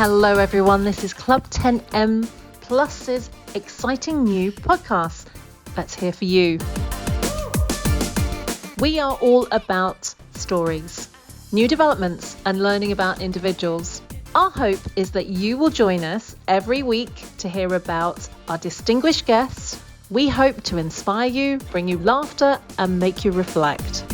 Hello everyone, this is Club 10M Plus's exciting new podcast that's here for you. We are all about stories, new developments and learning about individuals. Our hope is that you will join us every week to hear about our distinguished guests. We hope to inspire you, bring you laughter and make you reflect.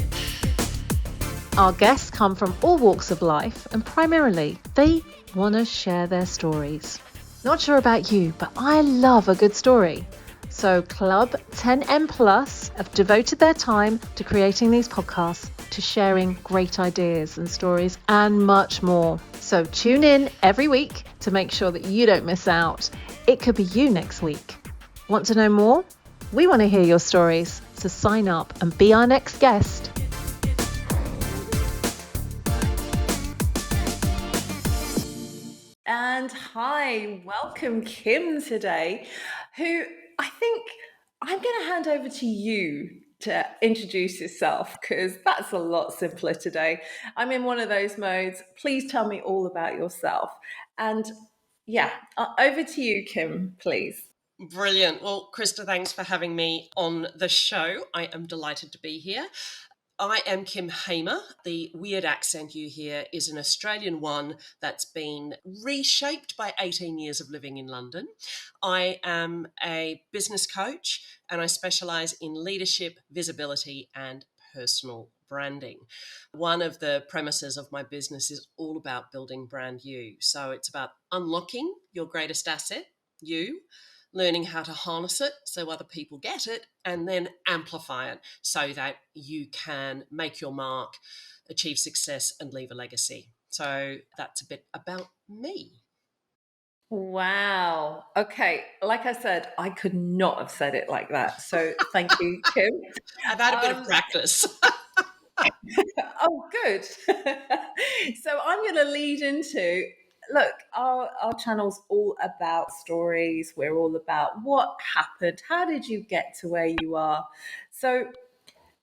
Our guests come from all walks of life and primarily they want to share their stories. Not sure about you, but I love a good story. So Club 10M Plus have devoted their time to creating these podcasts, to sharing great ideas and stories and much more. So tune in every week to make sure that you don't miss out. It could be you next week. Want to know more? We want to hear your stories. So sign up and be our next guest. And hi, welcome Kym today, who I think I'm going to hand over to you to introduce yourself because that's a lot simpler today. I'm in one of those modes. Please tell me all about yourself. And yeah, over to you, Kym, please. Brilliant. Well, Krista, thanks for having me on the show. I am delighted to be here. I am Kym Hamer. The weird accent you hear is an Australian one that's been reshaped by 18 years of living in London. I am a business coach and I specialise in leadership, visibility and personal branding. One of the premises of my business is all about building brand you. So it's about unlocking your greatest asset, you, learning how to harness it so other people get it, and then amplify it so that you can make your mark, achieve success, and leave a legacy. So that's a bit about me. Wow. Okay. Like I said, I could not have said it like that. So thank you, Kym. I've had a bit of practice. Oh, good. So I'm going to lead into, look, our channel's all about stories. We're all about what happened. How did you get to where you are? So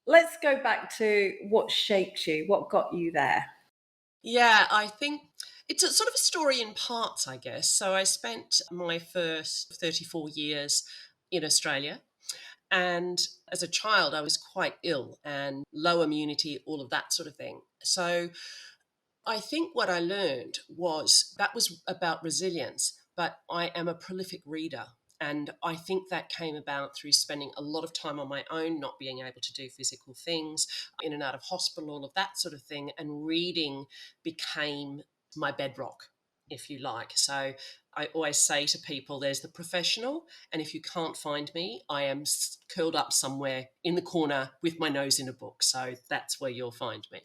let's go back to what shaped you, what got you there. Yeah, I think it's a sort of a story in parts, I guess. So I spent my first 34 years in Australia. And as a child, I was quite ill and low immunity, all of that sort of thing. So I think what I learned was that was about resilience, but I am a prolific reader. And I think that came about through spending a lot of time on my own, not being able to do physical things, in and out of hospital, all of that sort of thing. And reading became my bedrock, if you like. So I always say to people, there's the professional. And if you can't find me, I am curled up somewhere in the corner with my nose in a book. So that's where you'll find me.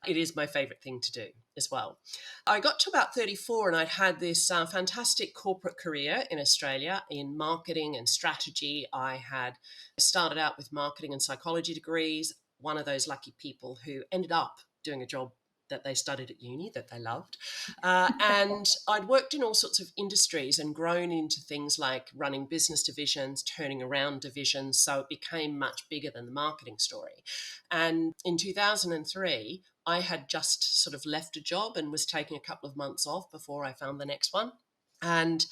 It is my favorite thing to do as well. I got to about 34 and I'd had this fantastic corporate career in Australia in marketing and strategy. I had started out with marketing and psychology degrees, one of those lucky people who ended up doing a job that they studied at uni that they loved. And I'd worked in all sorts of industries and grown into things like running business divisions, turning around divisions. So it became much bigger than the marketing story. And in 2003, I had just sort of left a job and was taking a couple of months off before I found the next one. And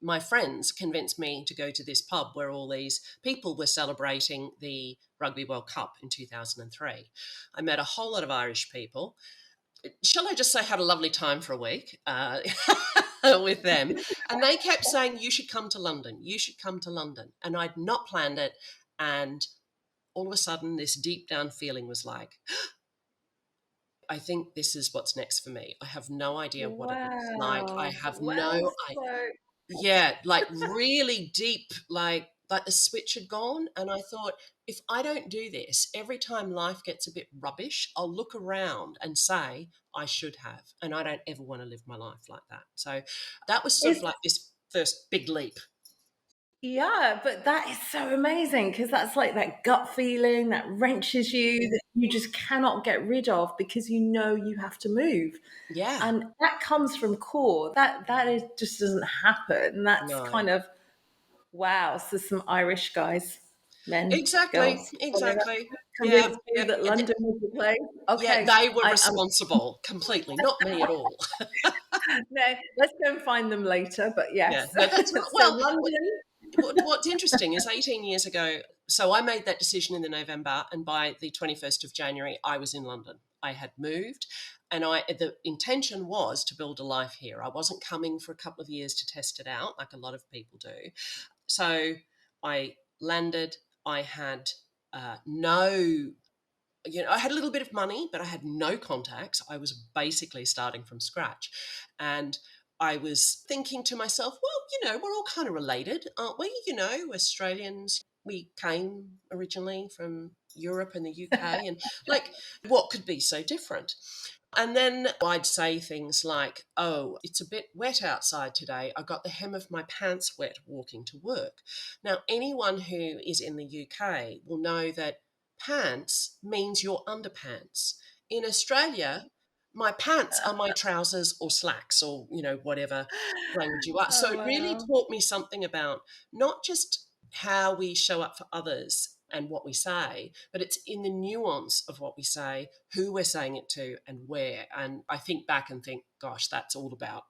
my friends convinced me to go to this pub where all these people were celebrating the Rugby World Cup in 2003. I met a whole lot of Irish people. Shall I just say I had a lovely time for a week with them. And they kept saying, you should come to London. You should come to London. And I'd not planned it. And all of a sudden, this deep down feeling was like, I think this is what's next for me. I have no idea what it looks like. I have no idea. Yeah, like really deep, like the switch had gone. And I thought, if I don't do this, every time life gets a bit rubbish, I'll look around and say, I should have. And I don't ever want to live my life like that. So that was sort of like this first big leap. Yeah, but that is so amazing because that's like that gut feeling that wrenches you that you just cannot get rid of because you know you have to move. Yeah. And that comes from core. That is just doesn't happen. That's No. kind of wow. So some Irish guys, men, Exactly. girls, whatever, Exactly. Yeah. convinced me Yeah. that London was the place. Yeah, Okay, they were responsible completely, not me at all. No, let's go and find them later. But Yeah, yes. no, that's right. So Well, London. what's interesting is 18 years ago, so I made that decision in the November, and by the 21st of January, I was in London. I had moved, and the intention was to build a life here. I wasn't coming for a couple of years to test it out, like a lot of people do. So I landed. I had no, I had a little bit of money, but I had no contacts. I was basically starting from scratch. And I was thinking to myself, well, we're all kind of related, aren't we? Australians, we came originally from Europe and the UK, and like, what could be so different? And then I'd say things like, oh, it's a bit wet outside today. I got the hem of my pants wet walking to work. Now, anyone who is in the UK will know that pants means your underpants. In Australia, my pants are my trousers or slacks or, whatever language you are. So Oh it really wow. taught me something about not just how we show up for others and what we say, but it's in the nuance of what we say, who we're saying it to, and where. And I think back and think, gosh, that's all about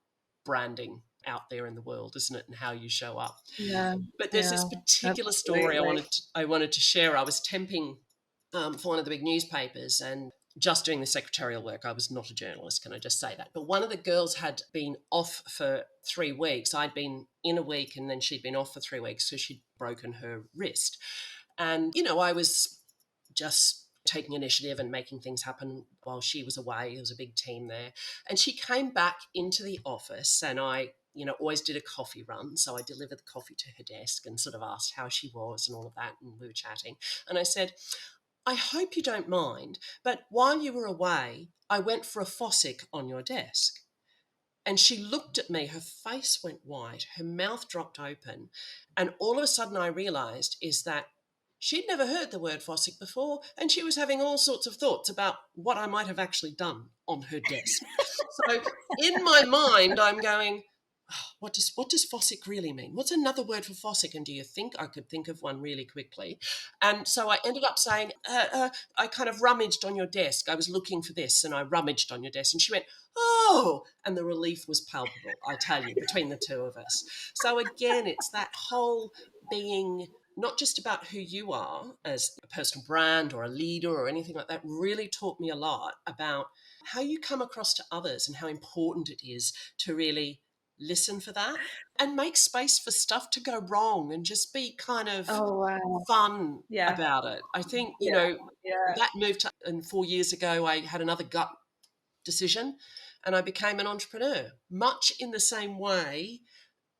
branding out there in the world, isn't it? And how you show up. Yeah. But there's this Yeah. particular story Absolutely. I wanted to share. I was temping for one of the big newspapers and just doing the secretarial work. I was not a journalist, can I just say that? But one of the girls had been off for 3 weeks. I'd been in a week and then she'd been off for 3 weeks, so she'd broken her wrist. And, I was just taking initiative and making things happen while she was away. There was a big team there. And she came back into the office and I, always did a coffee run. So I delivered the coffee to her desk and sort of asked how she was and all of that. And we were chatting. And I said, I hope you don't mind, but while you were away, I went for a fossick on your desk. And she looked at me, her face went white, her mouth dropped open. And all of a sudden, I realized is that she'd never heard the word fossick before, and she was having all sorts of thoughts about what I might have actually done on her desk. So in my mind, I'm going, "Oh, what does fossick really mean? What's another word for fossick? And do you think I could think of one really quickly?" And so I ended up saying, I kind of rummaged on your desk. I was looking for this, and I rummaged on your desk. And she went, "Oh," and the relief was palpable, I tell you, between the two of us. So again, it's that whole being not just about who you are as a personal brand or a leader or anything like that, really taught me a lot about how you come across to others and how important it is to really listen for that and make space for stuff to go wrong and just be kind of Oh wow. fun Yeah. about it. I think, Yeah. Yeah. that moved to, and 4 years ago, I had another gut decision and I became an entrepreneur, much in the same way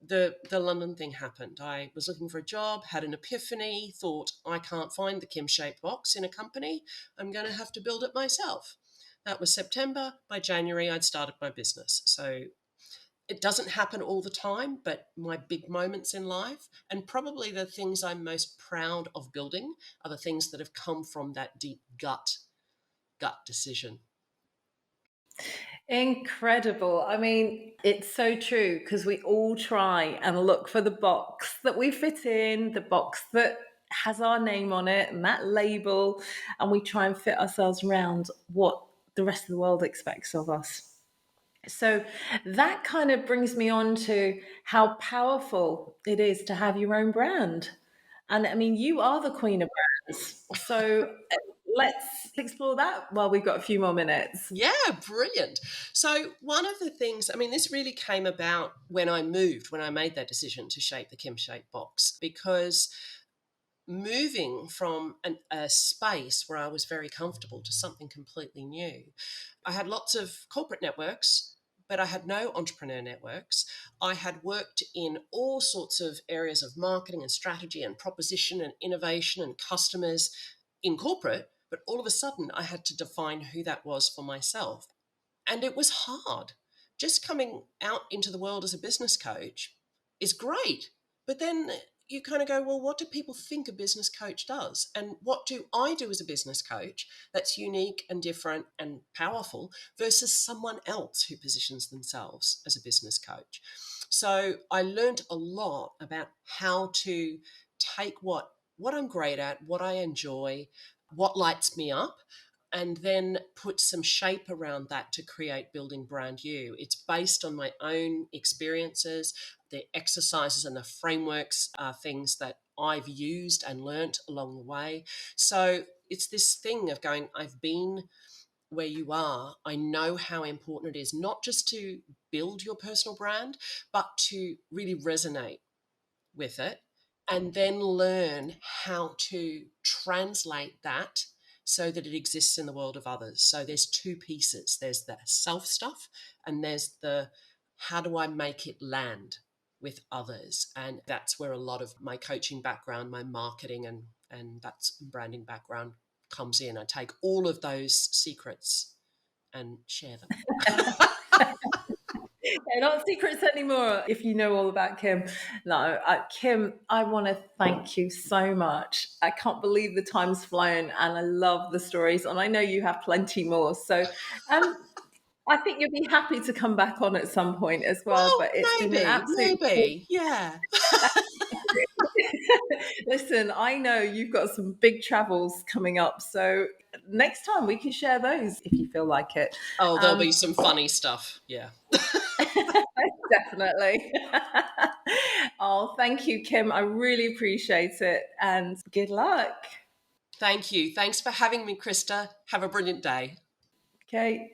the London thing happened. I was looking for a job, had an epiphany, thought I can't find the Kym shaped box in a company. I'm going to have to build it myself. That was September. By January, I'd started my business. So it doesn't happen all the time, but my big moments in life and probably the things I'm most proud of building are the things that have come from that deep gut decision. Incredible. I mean, it's so true because we all try and look for the box that we fit in, the box that has our name on it and that label, and we try and fit ourselves around what the rest of the world expects of us. So that kind of brings me on to how powerful it is to have your own brand. And I mean, you are the queen of brands. So let's explore that while we've got a few more minutes. Yeah, brilliant. So, one of the things, I mean, this really came about when I moved, when I made that decision to shape the Kym shaped box, because moving from a space where I was very comfortable to something completely new, I had lots of corporate networks, but I had no entrepreneur networks. I had worked in all sorts of areas of marketing and strategy and proposition and innovation and customers in corporate, but all of a sudden I had to define who that was for myself. And it was hard. Just coming out into the world as a business coach is great. But then you kind of go, well, what do people think a business coach does? And what do I do as a business coach that's unique and different and powerful versus someone else who positions themselves as a business coach? So I learned a lot about how to take what I'm great at, what I enjoy, what lights me up, and then put some shape around that to create Building Brand You. It's based on my own experiences. The exercises and the frameworks are things that I've used and learnt along the way. So it's this thing of going, I've been where you are. I know how important it is not just to build your personal brand, but to really resonate with it and then learn how to translate that so that it exists in the world of others. So there's two pieces. There's the self stuff and there's the how do I make it land with others? And that's where a lot of my coaching background, my marketing and that's branding background comes in. I take all of those secrets and share them. They're not secrets anymore if you know all about Kym. No, Kym, I want to thank you so much. I can't believe the time's flown and I love the stories and I know you have plenty more. So I think you'll be happy to come back on at some point as well, Well, but it's been an absolute maybe, yeah. Listen, I know you've got some big travels coming up, so next time we can share those if you feel like it. Oh, there'll be some funny stuff. Yeah. Definitely. Oh, thank you, Kym. I really appreciate it and good luck. Thank you. Thanks for having me, Krista. Have a brilliant day. Okay.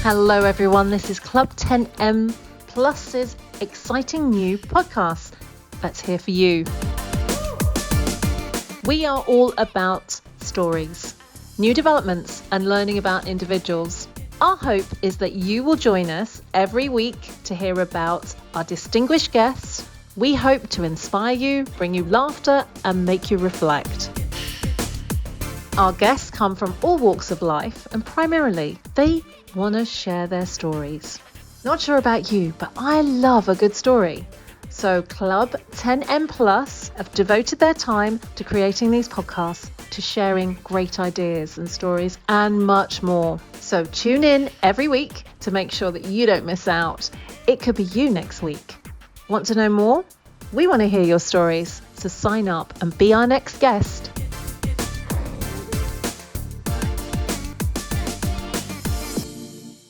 Hello, everyone. This is Club 10M Plus's exciting new podcast that's here for you. We are all about stories, new developments, and learning about individuals. Our hope is that you will join us every week to hear about our distinguished guests. We hope to inspire you, bring you laughter, and make you reflect. Our guests come from all walks of life, and primarily, they want to share their stories. Not sure about you, but I love a good story. So Club 10M Plus have devoted their time to creating these podcasts, to sharing great ideas and stories, and much more. So tune in every week to make sure that you don't miss out. It could be you next week. Want to know more? We want to hear your stories, so sign up and be our next guest.